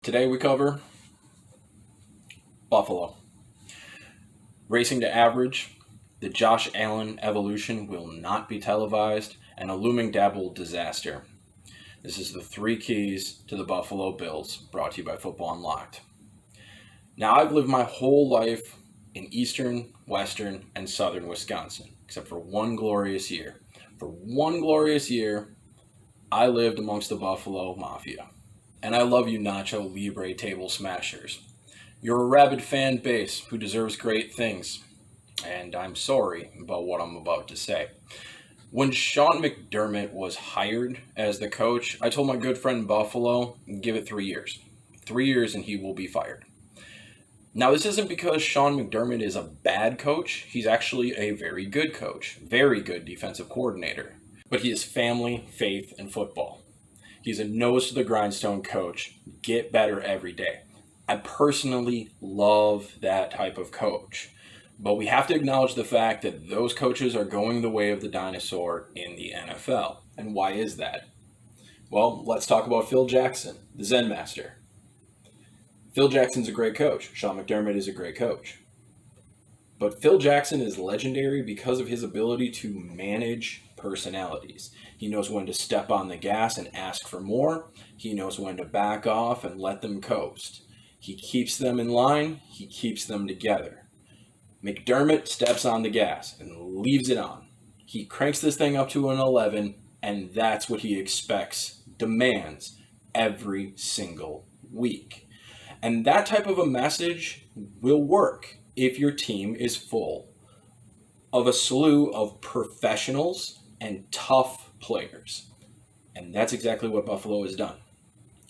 Today we cover Buffalo. Racing to average, the Josh Allen evolution will not be televised, and a looming Daboll disaster. This is the 3 keys to the Buffalo Bills, brought to you by Football Unlocked. Now, I've lived my whole life in eastern, western, and southern Wisconsin, except for one glorious year. For one glorious year, I lived amongst the Buffalo Mafia. And I love you, Nacho Libre table smashers. You're a rabid fan base who deserves great things. And I'm sorry about what I'm about to say. When Sean McDermott was hired as the coach, I told my good friend Buffalo, give it 3 years. 3 years and he will be fired. Now, this isn't because Sean McDermott is a bad coach. He's actually a very good coach, very good defensive coordinator. But he is family, faith, and football. He's a nose-to-the-grindstone coach. Get better every day. I personally love that type of coach. But we have to acknowledge the fact that those coaches are going the way of the dinosaur in the NFL. And why is that? Well, let's talk about Phil Jackson, the Zen Master. Phil Jackson's a great coach. Sean McDermott is a great coach. But Phil Jackson is legendary because of his ability to manage personalities. He knows when to step on the gas and ask for more. He knows when to back off and let them coast. He keeps them in line. He keeps them together. McDermott steps on the gas and leaves it on. He cranks this thing up to an 11, and that's what he expects, demands every single week. And that type of a message will work if your team is full of a slew of professionals and tough players. And that's exactly what Buffalo has done.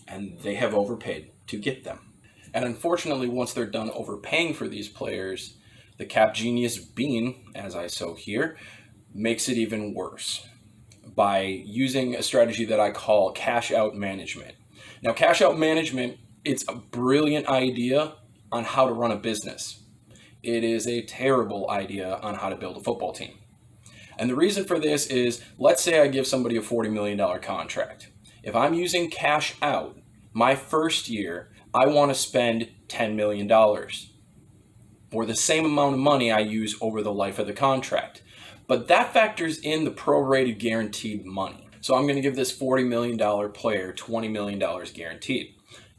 And they have overpaid to get them. And unfortunately, once they're done overpaying for these players, the cap genius Bean, as I so hear, makes it even worse by using a strategy that I call cash out management. Now, cash out management, it's a brilliant idea on how to run a business. It is a terrible idea on how to build a football team. And the reason for this is, let's say I give somebody a $40 million contract. If I'm using cash out, my first year, I want to spend $10 million or the same amount of money I use over the life of the contract. But that factors in the prorated guaranteed money. So I'm going to give this $40 million player $20 million guaranteed.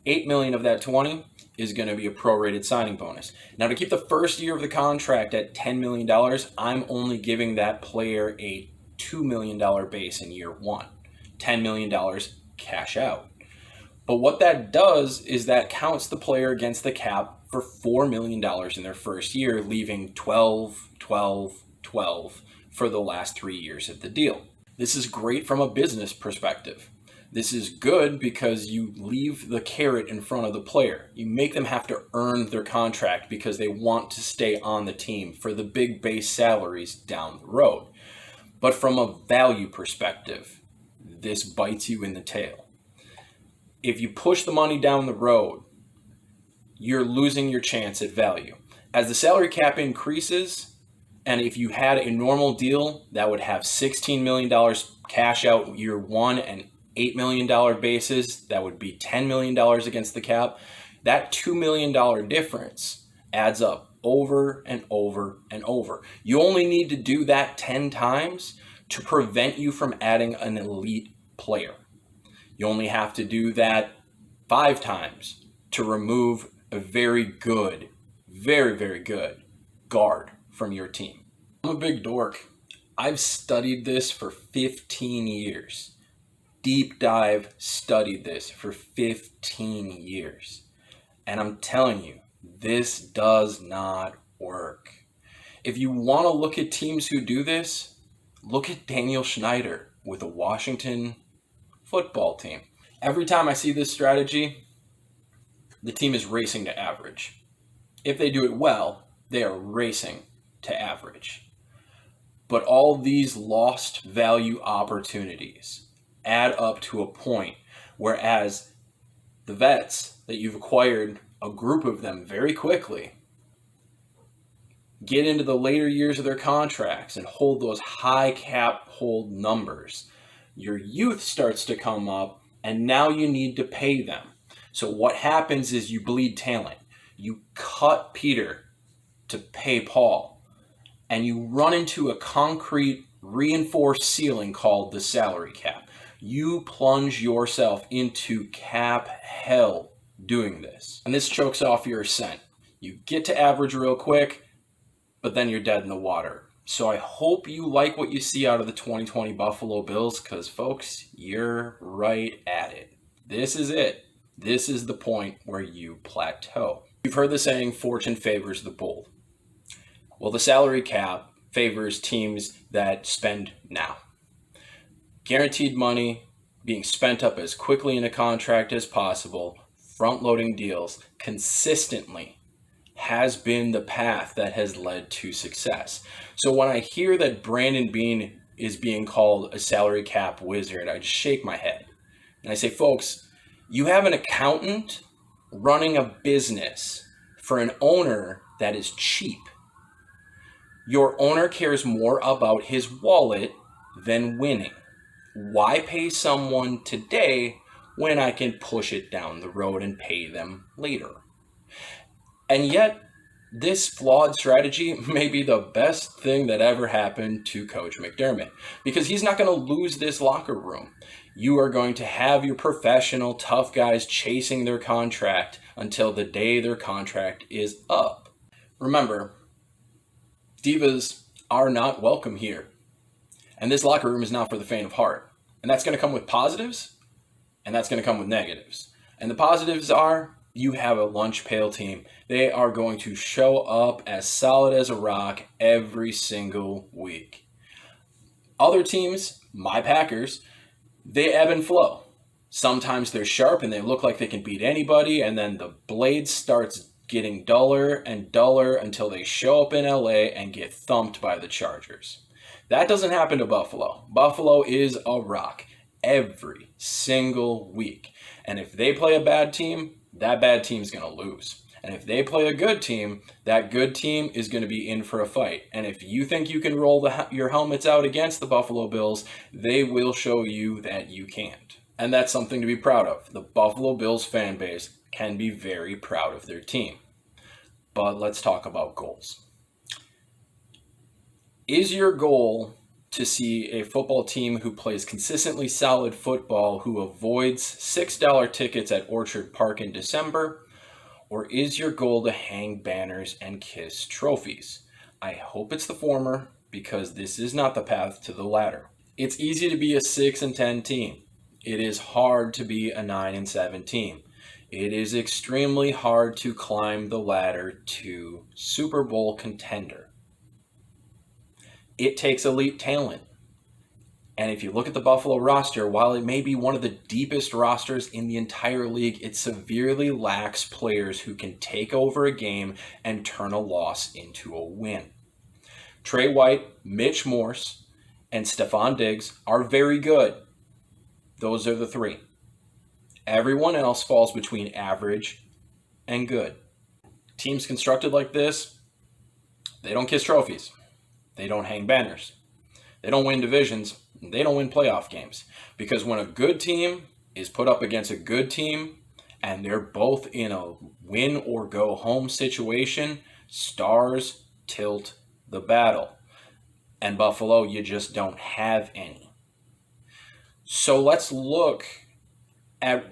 $8 million of that 20 is going to be a prorated signing bonus. Now, to keep the first year of the contract at $10 million, I'm only giving that player a $2 million base in year one. $10 million cash out. But what that does is that counts the player against the cap for $4 million in their first year, leaving 12, 12, 12 for the last 3 years of the deal. This is great from a business perspective. This is good because you leave the carrot in front of the player. You make them have to earn their contract because they want to stay on the team for the big base salaries down the road. But from a value perspective, this bites you in the tail. If you push the money down the road, you're losing your chance at value. As the salary cap increases, and if you had a normal deal that would have $16 million cash out year one and $8 million bases, that would be $10 million against the cap. That $2 million difference adds up over and over and over. You only need to do that 10 times to prevent you from adding an elite player. You only have to do that 5 times to remove a very good, very, very good guard from your team. I'm a big dork. I've studied this for 15 years. Deep dive studied this for 15 years. And I'm telling you, this does not work. If you want to look at teams who do this, look at Daniel Snyder with the Washington football team. Every time I see this strategy, the team is racing to average. If they do it well, they are racing to average. But all these lost value opportunities add up to a point, whereas the vets that you've acquired, a group of them very quickly, get into the later years of their contracts and hold those high cap hold numbers. Your youth starts to come up, and now you need to pay them. So what happens is you bleed talent. You cut Peter to pay Paul, and you run into a concrete reinforced ceiling called the salary cap. You plunge yourself into cap hell doing this. And this chokes off your ascent. You get to average real quick, but then you're dead in the water. So I hope you like what you see out of the 2020 Buffalo Bills, because folks, you're right at it. This is it. This is the point where you plateau. You've heard the saying, fortune favors the bold. Well, the salary cap favors teams that spend now. Guaranteed money being spent up as quickly in a contract as possible, front-loading deals consistently has been the path that has led to success. So when I hear that Brandon Beane is being called a salary cap wizard, I just shake my head. And I say, folks, you have an accountant running a business for an owner that is cheap. Your owner cares more about his wallet than winning. Why pay someone today when I can push it down the road and pay them later? And yet, this flawed strategy may be the best thing that ever happened to Coach McDermott, because he's not going to lose this locker room. You are going to have your professional, tough guys chasing their contract until the day their contract is up. Remember, divas are not welcome here. And this locker room is not for the faint of heart. And that's going to come with positives, and that's going to come with negatives. And the positives are, you have a lunch pail team. They are going to show up as solid as a rock every single week. Other teams, my Packers, they ebb and flow. Sometimes they're sharp and they look like they can beat anybody, and then the blade starts getting duller and duller until they show up in LA and get thumped by the Chargers. That doesn't happen to Buffalo. Buffalo is a rock every single week. And if they play a bad team, that bad team's going to lose. And if they play a good team, that good team is going to be in for a fight. And if you think you can roll your helmets out against the Buffalo Bills, they will show you that you can't. And that's something to be proud of. The Buffalo Bills fan base can be very proud of their team. But let's talk about goals. Is your goal to see a football team who plays consistently solid football, who avoids $6 tickets at Orchard Park in December? Or is your goal to hang banners and kiss trophies? I hope it's the former, because this is not the path to the latter. It's easy to be a 6-10 team. It is hard to be a 9-7 team. It is extremely hard to climb the ladder to Super Bowl contender. It takes elite talent. And if you look at the Buffalo roster, while it may be one of the deepest rosters in the entire league, it severely lacks players who can take over a game and turn a loss into a win. Trey White, Mitch Morse, and Stephon Diggs are very good. Those are the three. Everyone else falls between average and good. Teams constructed like this, they don't kiss trophies. They don't hang banners. They don't win divisions. They don't win playoff games. Because when a good team is put up against a good team and they're both in a win or go home situation, stars tilt the battle. And Buffalo, you just don't have any. So let's look at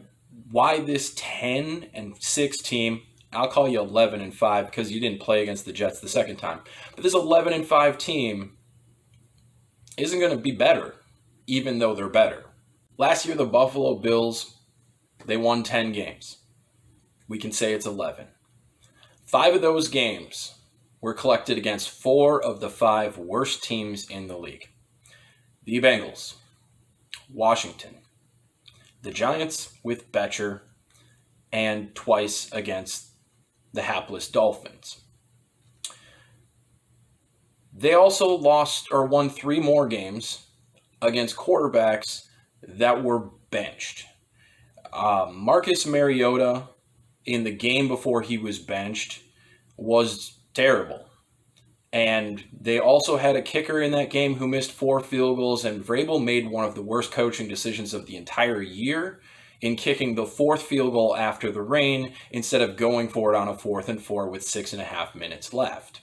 why this 10-6 team, I'll call you 11-5 because you didn't play against the Jets the second time. But this 11-5 team isn't going to be better, even though they're better. Last year, the Buffalo Bills, they won 10 games. We can say it's 11. 5 of those games were collected against 4 of the 5 worst teams in the league. The Bengals, Washington, the Giants with Betcher, and twice against the hapless Dolphins. They also lost or won 3 more games against quarterbacks that were benched. Marcus Mariota, in the game before he was benched, was terrible. And they also had a kicker in that game who missed 4 field goals, and Vrabel made one of the worst coaching decisions of the entire year in kicking the 4th field goal after the rain instead of going for it on a 4th and 4 with 6.5 minutes left.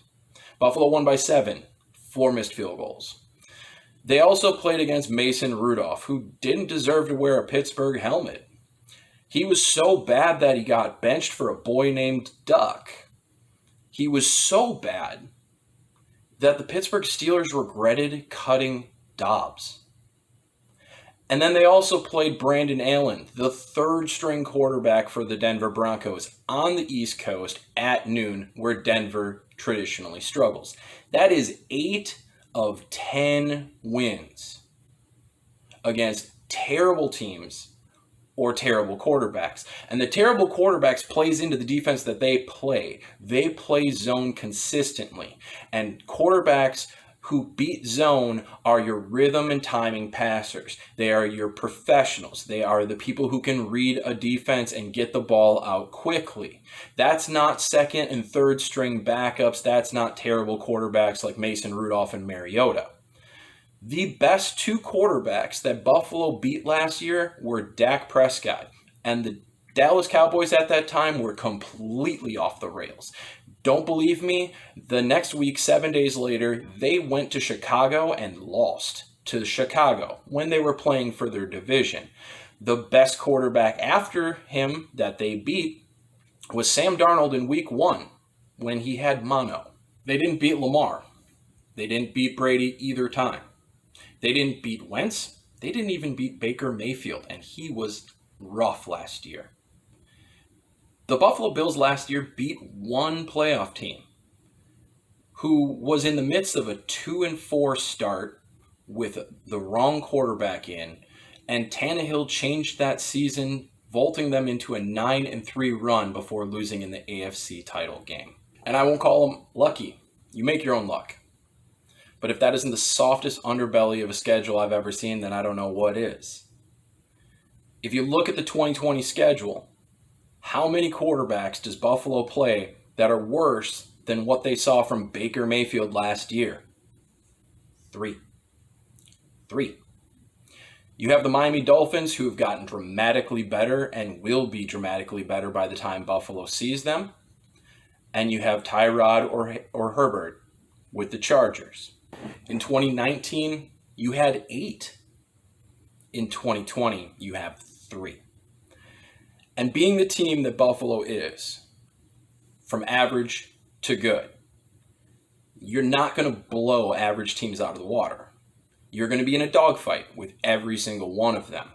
Buffalo won by 7, 4 missed field goals. They also played against Mason Rudolph, who didn't deserve to wear a Pittsburgh helmet. He was so bad that he got benched for a boy named Duck. He was so bad that the Pittsburgh Steelers regretted cutting Dobbs. And then they also played Brandon Allen, the 3rd string quarterback for the Denver Broncos, on the East Coast at noon, where Denver traditionally struggles. That is 8 of 10 wins against terrible teams or terrible quarterbacks. And the terrible quarterbacks plays into the defense that they play. They play zone consistently. And quarterbacks who beat zone are your rhythm and timing passers. They are your professionals. They are the people who can read a defense and get the ball out quickly. That's not 2nd and 3rd string backups. That's not terrible quarterbacks like Mason Rudolph and Mariota. The best 2 quarterbacks that Buffalo beat last year were Dak Prescott, and the Dallas Cowboys at that time were completely off the rails. Don't believe me? The next week, 7 days later, they went to Chicago and lost to Chicago when they were playing for their division. The best quarterback after him that they beat was Sam Darnold in week 1 when he had mono. They didn't beat Lamar. They didn't beat Brady either time. They didn't beat Wentz. They didn't even beat Baker Mayfield, and he was rough last year. The Buffalo Bills last year beat one playoff team who was in the midst of a 2-4 start with the wrong quarterback in, and Tannehill changed that season, vaulting them into a 9-3 run before losing in the AFC title game. And I won't call them lucky. You make your own luck. But if that isn't the softest underbelly of a schedule I've ever seen, then I don't know what is. If you look at the 2020 schedule, how many quarterbacks does Buffalo play that are worse than what they saw from Baker Mayfield last year? 3. You have the Miami Dolphins, who have gotten dramatically better and will be dramatically better by the time Buffalo sees them. And you have Tyrod or Herbert with the Chargers. In 2019, you had 8. In 2020, you have 3. And being the team that Buffalo is, from average to good, you're not going to blow average teams out of the water. You're going to be in a dogfight with every single one of them.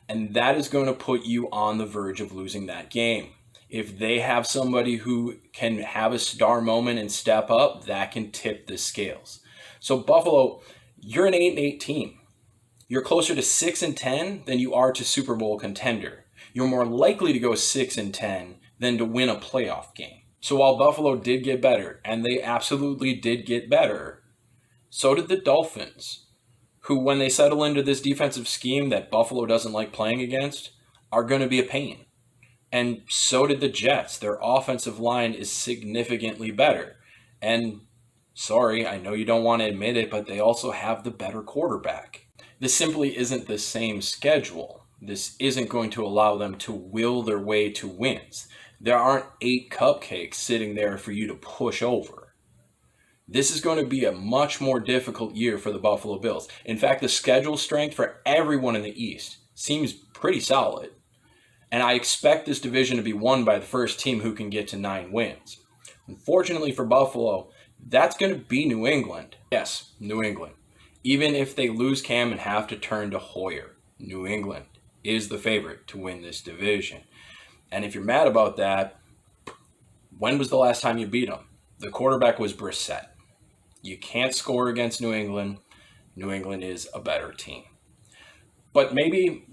And that is going to put you on the verge of losing that game. If they have somebody who can have a star moment and step up, that can tip the scales. So Buffalo, you're an 8-8 team. You're closer to 6-10 than you are to Super Bowl contender. You're more likely to go 6-10 than to win a playoff game. So while Buffalo did get better, and they absolutely did get better, so did the Dolphins, who, when they settle into this defensive scheme that Buffalo doesn't like playing against, are going to be a pain. And so did the Jets. Their offensive line is significantly better. And sorry, I know you don't want to admit it, but they also have the better quarterback. This simply isn't the same schedule. This isn't going to allow them to will their way to wins. There aren't 8 cupcakes sitting there for you to push over. This is going to be a much more difficult year for the Buffalo Bills. In fact, the schedule strength for everyone in the East seems pretty solid. And I expect this division to be won by the first team who can get to 9 wins. Unfortunately for Buffalo, that's going to be New England. Yes, New England. Even if they lose Cam and have to turn to Hoyer, New England is the favorite to win this division. And if you're mad about that, when was the last time you beat them? The quarterback was Brissett. You can't score against New England. New England is a better team. But maybe,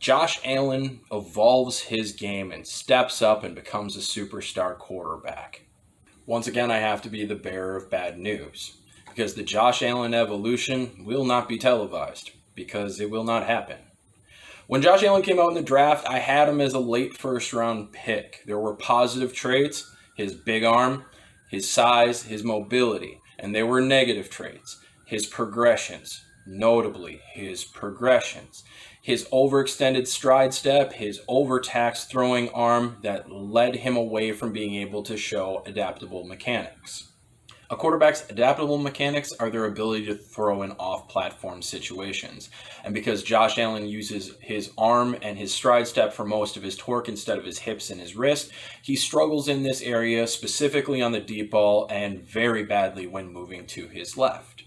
Josh Allen evolves his game and steps up and becomes a superstar quarterback. Once again, I have to be the bearer of bad news, because the Josh Allen evolution will not be televised, because it will not happen. When Josh Allen came out in the draft, I had him as a late first-round pick. There were positive traits, his big arm, his size, his mobility, and there were negative traits, his progressions, notably his progressions. his overextended stride step, his overtaxed throwing arm that led him away from being able to show adaptable mechanics. A quarterback's adaptable mechanics are their ability to throw in off-platform situations. And because Josh Allen uses his arm and his stride step for most of his torque instead of his hips and his wrist, he struggles in this area, specifically on the deep ball, and very badly when moving to his left.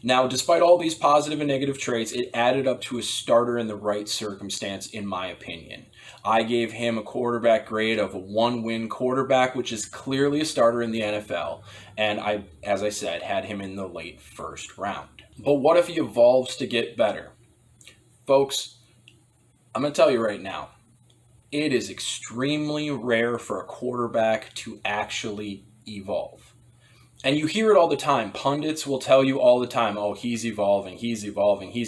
Now, despite all these positive and negative traits, it added up to a starter in the right circumstance, in my opinion. I gave him a quarterback grade of a 1-win quarterback, which is clearly a starter in the NFL. And I, as I said, had him in the late first round. But what if he evolves to get better? Folks, I'm going to tell you right now, it is extremely rare for a quarterback to actually evolve. And you hear it all the time. Pundits will tell you all the time, oh, he's evolving, he's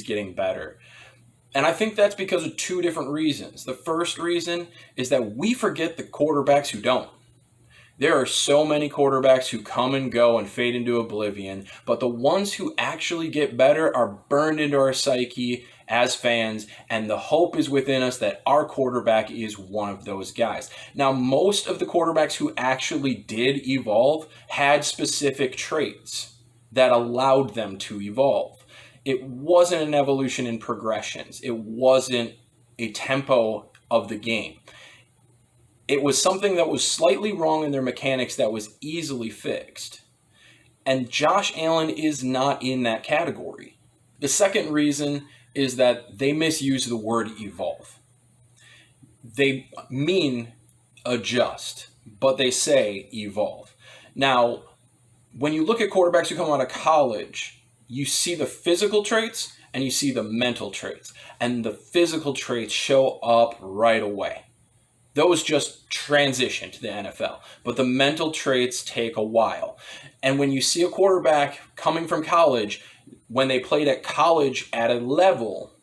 getting better. And I think that's because of two different reasons. The first reason is that we forget the quarterbacks who don't. There are so many quarterbacks who come and go and fade into oblivion, but the ones who actually get better are burned into our psyche as fans, and the hope is within us that our quarterback is one of those guys. Now, most of the quarterbacks who actually did evolve had specific traits that allowed them to evolve. It wasn't an evolution in progressions. It wasn't a tempo of the game. It was something that was slightly wrong in their mechanics that was easily fixed. And Josh Allen is not in that category. The second reason is that they misuse the word evolve. They mean adjust, but they say evolve. Now, when you look at quarterbacks who come out of college, you see the physical traits and you see the mental traits. And the physical traits show up right away. Those just transition to the NFL. But the mental traits take a while. And when you see a quarterback coming from college, when they played at college at a level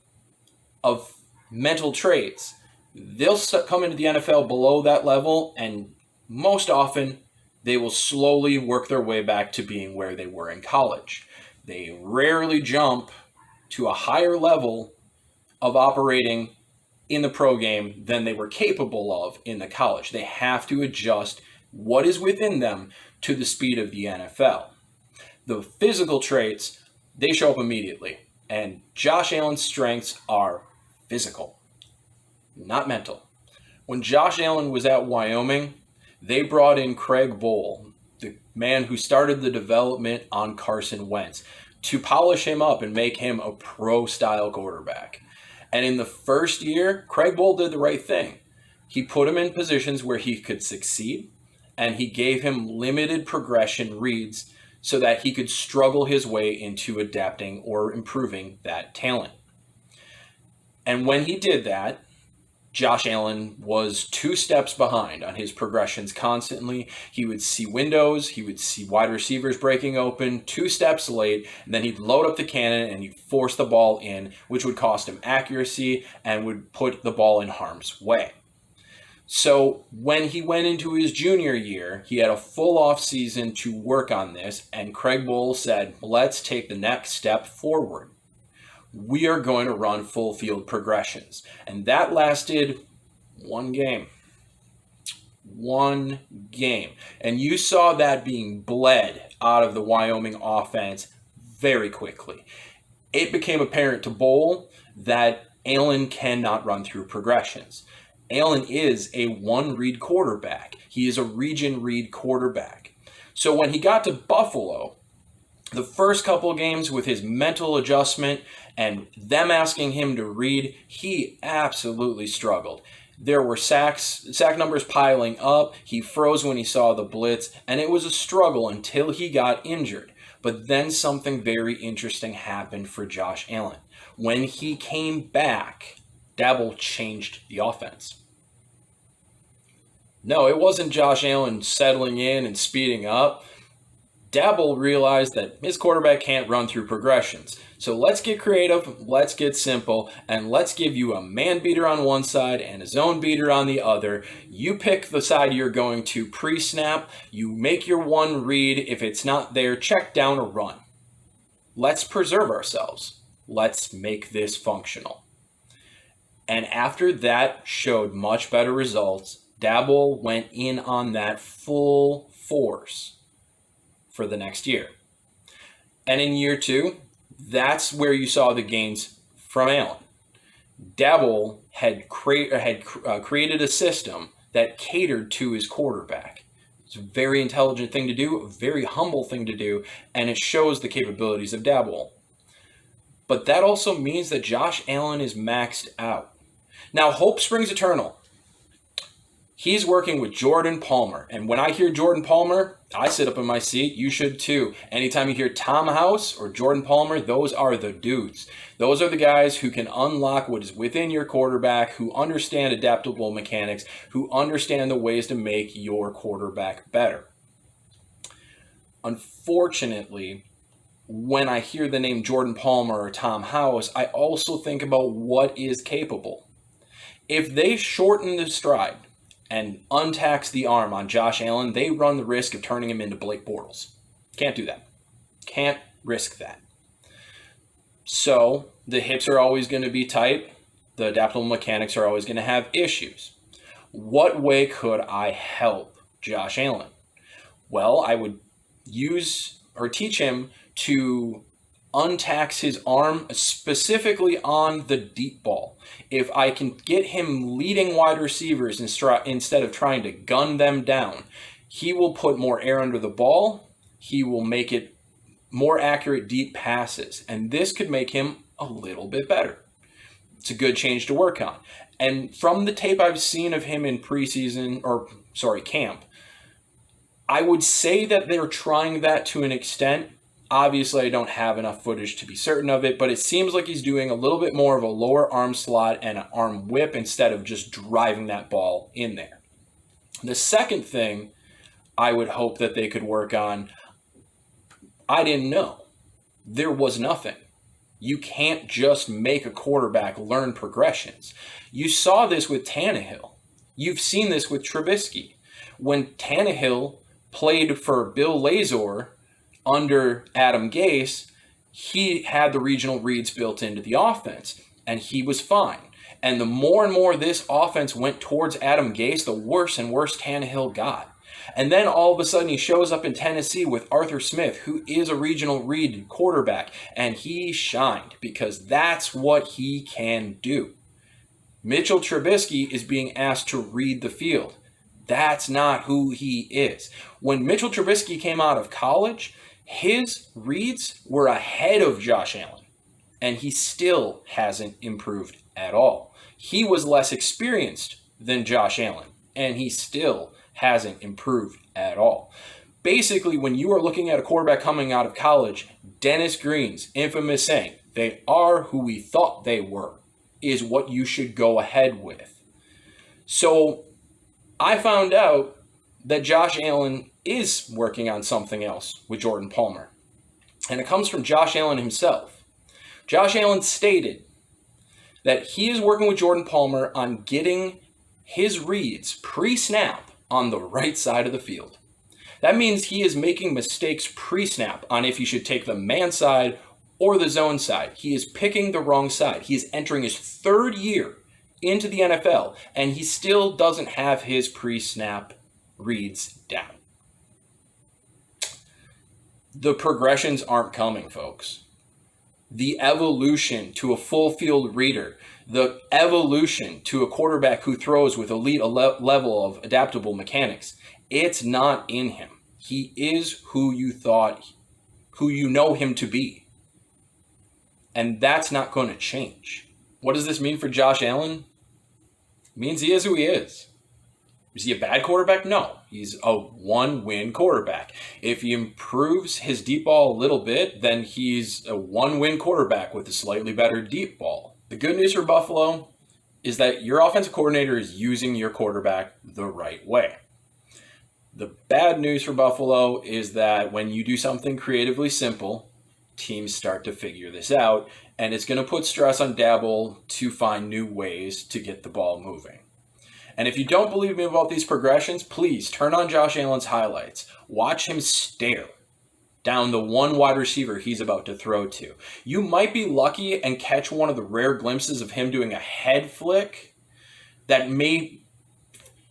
of mental traits, they'll come into the NFL below that level, and most often they will slowly work their way back to being where they were in college. They rarely jump to a higher level of operating in the pro game than they were capable of in the college. They have to adjust what is within them to the speed of the NFL. The physical traits, they show up immediately. And Josh Allen's strengths are physical, not mental. When Josh Allen was at Wyoming, they brought in Craig Bohl, the man who started the development on Carson Wentz, to polish him up and make him a pro-style quarterback. And in the first year, Craig Bohl did the right thing. He put him in positions where he could succeed, and he gave him limited progression reads so that he could struggle his way into adapting or improving that talent. And when he did that, Josh Allen was 2 steps behind on his progressions constantly. He would see windows, he would see wide receivers breaking open 2 steps late, and then he'd load up the cannon and he'd force the ball in, which would cost him accuracy and would put the ball in harm's way. So when he went into his junior year, he had a full off season to work on this, and Craig Bohl said, let's take the next step forward. We are going to run full field progressions. And that lasted 1 game. 1 game. And you saw that being bled out of the Wyoming offense very quickly. It became apparent to Bohl that Allen cannot run through progressions. Allen is a 1-read quarterback. He is a region read quarterback. So when he got to Buffalo, the first couple games with his mental adjustment and them asking him to read, he absolutely struggled. There were sack numbers piling up. He froze when he saw the blitz, and it was a struggle until he got injured. But then something very interesting happened for Josh Allen. When he came back, Daboll changed the offense. No, it wasn't Josh Allen settling in and speeding up. Daboll realized that his quarterback can't run through progressions. So let's get creative, let's get simple, and let's give you a man beater on one side and a zone beater on the other. You pick the side you're going to pre-snap. You make your 1 read. If it's not there, check down or run. Let's preserve ourselves. Let's make this functional. And after that showed much better results, Daboll went in on that full force for the next year. And in year 2, that's where you saw the gains from Allen. Daboll had created a system that catered to his quarterback. It's a very intelligent thing to do, a very humble thing to do, and it shows the capabilities of Daboll. But that also means that Josh Allen is maxed out. Now, hope springs eternal. He's working with Jordan Palmer. And when I hear Jordan Palmer, I sit up in my seat. You should too. Anytime you hear Tom House or Jordan Palmer, those are the dudes. Those are the guys who can unlock what is within your quarterback, who understand adaptable mechanics, who understand the ways to make your quarterback better. Unfortunately, when I hear the name Jordan Palmer or Tom House, I also think about what is capable. If they shorten the stride and untax the arm on Josh Allen, they run the risk of turning him into Blake Bortles. Can't do that. Can't risk that. So the hips are always going to be tight. The adaptable mechanics are always going to have issues. What way could I help Josh Allen? Well, I would use or teach him to untax his arm specifically on the deep ball. If I can get him leading wide receivers instead of trying to gun them down, he will put more air under the ball. He will make it more accurate deep passes. And this could make him a little bit better. It's a good change to work on. And from the tape I've seen of him in camp, I would say that they're trying that to an extent. Obviously, I don't have enough footage to be certain of it, but it seems like he's doing a little bit more of a lower arm slot and an arm whip instead of just driving that ball in there. The second thing I would hope that they could work on, I didn't know. There was nothing. You can't just make a quarterback learn progressions. You saw this with Tannehill. You've seen this with Trubisky. When Tannehill played for Bill Lazor under Adam Gase, he had the regional reads built into the offense, and he was fine. And the more and more this offense went towards Adam Gase, the worse and worse Tannehill got. And then all of a sudden he shows up in Tennessee with Arthur Smith, who is a regional read quarterback, and he shined because that's what he can do. Mitchell Trubisky is being asked to read the field. That's not who he is. When Mitchell Trubisky came out of college, his reads were ahead of Josh Allen, and he still hasn't improved at all. He was less experienced than Josh Allen, and he still hasn't improved at all. Basically, when you are looking at a quarterback coming out of college, Dennis Green's infamous saying, "They are who we thought they were," is what you should go ahead with. So I found out that Josh Allen is working on something else with Jordan Palmer. And it comes from Josh Allen himself. Josh Allen stated that he is working with Jordan Palmer on getting his reads pre-snap on the right side of the field. That means he is making mistakes pre-snap on if he should take the man side or the zone side. He is picking the wrong side. He is entering his third year into the NFL, and he still doesn't have his pre-snap reads down. The progressions aren't coming, folks. The evolution to a full field reader, the evolution to a quarterback who throws with elite level of adaptable mechanics, it's not in him. He is who you know him to be. And that's not going to change. What does this mean for Josh Allen? It means he is who he is. Is he a bad quarterback? No. He's a one-win quarterback. If he improves his deep ball a little bit, then he's a one-win quarterback with a slightly better deep ball. The good news for Buffalo is that your offensive coordinator is using your quarterback the right way. The bad news for Buffalo is that when you do something creatively simple, teams start to figure this out, and it's going to put stress on Daboll to find new ways to get the ball moving. And if you don't believe me about these progressions, please turn on Josh Allen's highlights. Watch him stare down the one wide receiver he's about to throw to. You might be lucky and catch one of the rare glimpses of him doing a head flick that may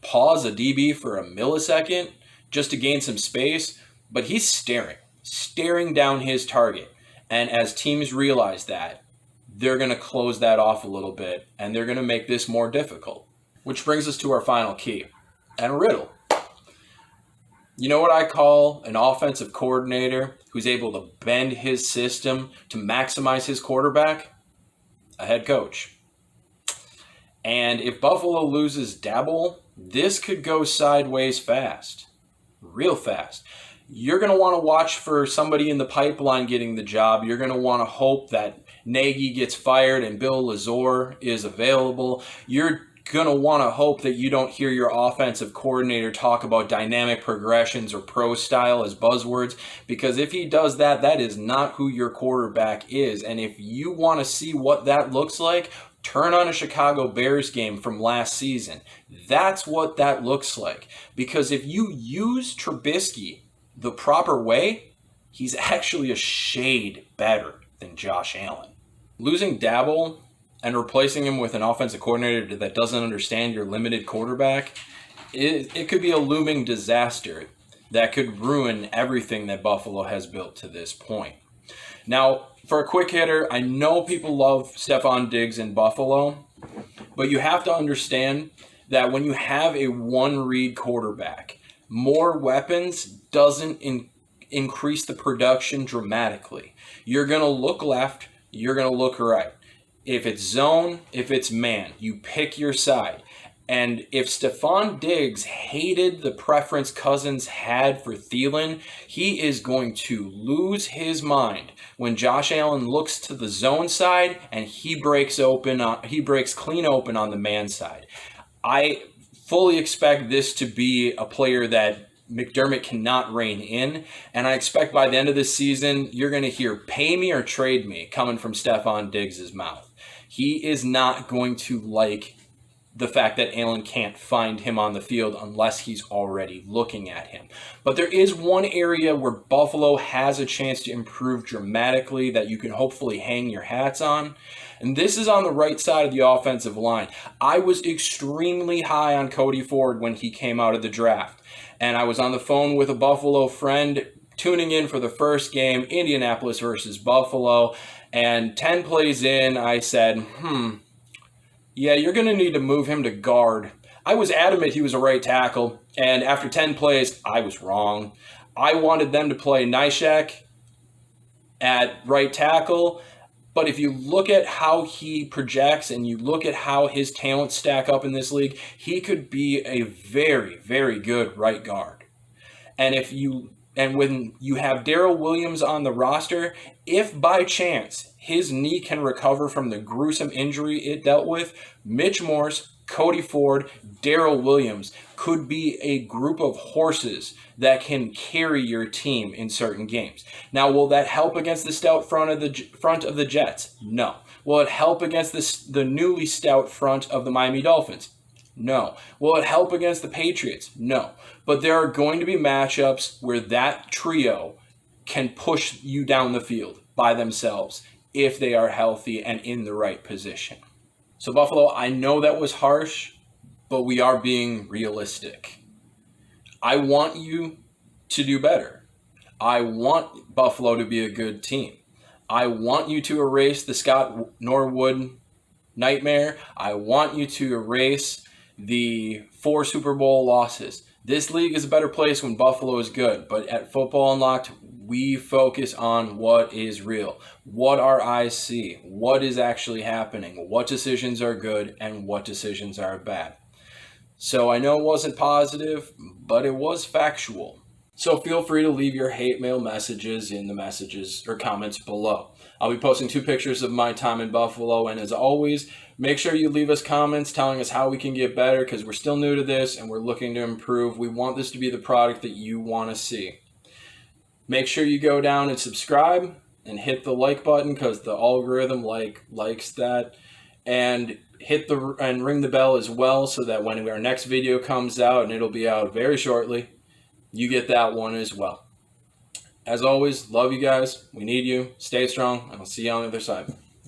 pause a DB for a millisecond just to gain some space, but he's staring down his target. And as teams realize that, they're going to close that off a little bit, and they're going to make this more difficult. Which brings us to our final key, and a riddle. You know what I call an offensive coordinator who's able to bend his system to maximize his quarterback? A head coach. And if Buffalo loses Daboll, this could go sideways fast. Real fast. You're going to want to watch for somebody in the pipeline getting the job. You're going to want to hope that Nagy gets fired and Bill Lazor is available. You're going to want to hope that you don't hear your offensive coordinator talk about dynamic progressions or pro style as buzzwords, because if he does that, that is not who your quarterback is. And if you want to see what that looks like, turn on a Chicago Bears game from last season. That's what that looks like. Because if you use Trubisky the proper way, he's actually a shade better than Josh Allen. Losing Daboll and replacing him with an offensive coordinator that doesn't understand your limited quarterback, it could be a looming disaster that could ruin everything that Buffalo has built to this point. Now, for a quick hitter, I know people love Stephon Diggs in Buffalo, but you have to understand that when you have a one-read quarterback, more weapons doesn't increase the production dramatically. You're going to look left, you're going to look right. If it's zone, if it's man, you pick your side. And if Stephon Diggs hated the preference Cousins had for Thielen, he is going to lose his mind when Josh Allen looks to the zone side and he breaks clean open on the man side. I fully expect this to be a player that McDermott cannot rein in, and I expect by the end of this season, you're going to hear "pay me or trade me" coming from Stephon Diggs' mouth. He is not going to like the fact that Allen can't find him on the field unless he's already looking at him. But there is one area where Buffalo has a chance to improve dramatically that you can hopefully hang your hats on. And this is on the right side of the offensive line. I was extremely high on Cody Ford when he came out of the draft. And I was on the phone with a Buffalo friend tuning in for the first game, Indianapolis versus Buffalo. And 10 plays in, I said, yeah, you're going to need to move him to guard. I was adamant he was a right tackle, and after 10 plays, I was wrong. I wanted them to play Nyshak at right tackle, but if you look at how he projects and you look at how his talents stack up in this league, he could be a very, very good right guard. And when you have Darrell Williams on the roster, if by chance his knee can recover from the gruesome injury it dealt with, Mitch Morse, Cody Ford, Darrell Williams could be a group of horses that can carry your team in certain games. Now, will that help against the stout front of the Jets? No. Will it help against the newly stout front of the Miami Dolphins? No. Will it help against the Patriots? No. But there are going to be matchups where that trio can push you down the field by themselves if they are healthy and in the right position. So Buffalo, I know that was harsh, but we are being realistic. I want you to do better. I want Buffalo to be a good team. I want you to erase the Scott Norwood nightmare. I want you to erase the 4 Super Bowl losses. This league is a better place when Buffalo is good, but at Football Unlocked, we focus on what is real, what our eyes see, what is actually happening, what decisions are good, and what decisions are bad. So I know it wasn't positive, but it was factual. So feel free to leave your hate mail messages in the messages or comments below. I'll be posting 2 pictures of my time in Buffalo, and as always, make sure you leave us comments telling us how we can get better, because we're still new to this and we're looking to improve. We want this to be the product that you want to see. Make sure you go down and subscribe and hit the like button, because the algorithm likes that, and ring the bell as well, so that when our next video comes out, and it'll be out very shortly, you get that one as well. As always, love you guys. We need you. Stay strong, and I'll see you on the other side.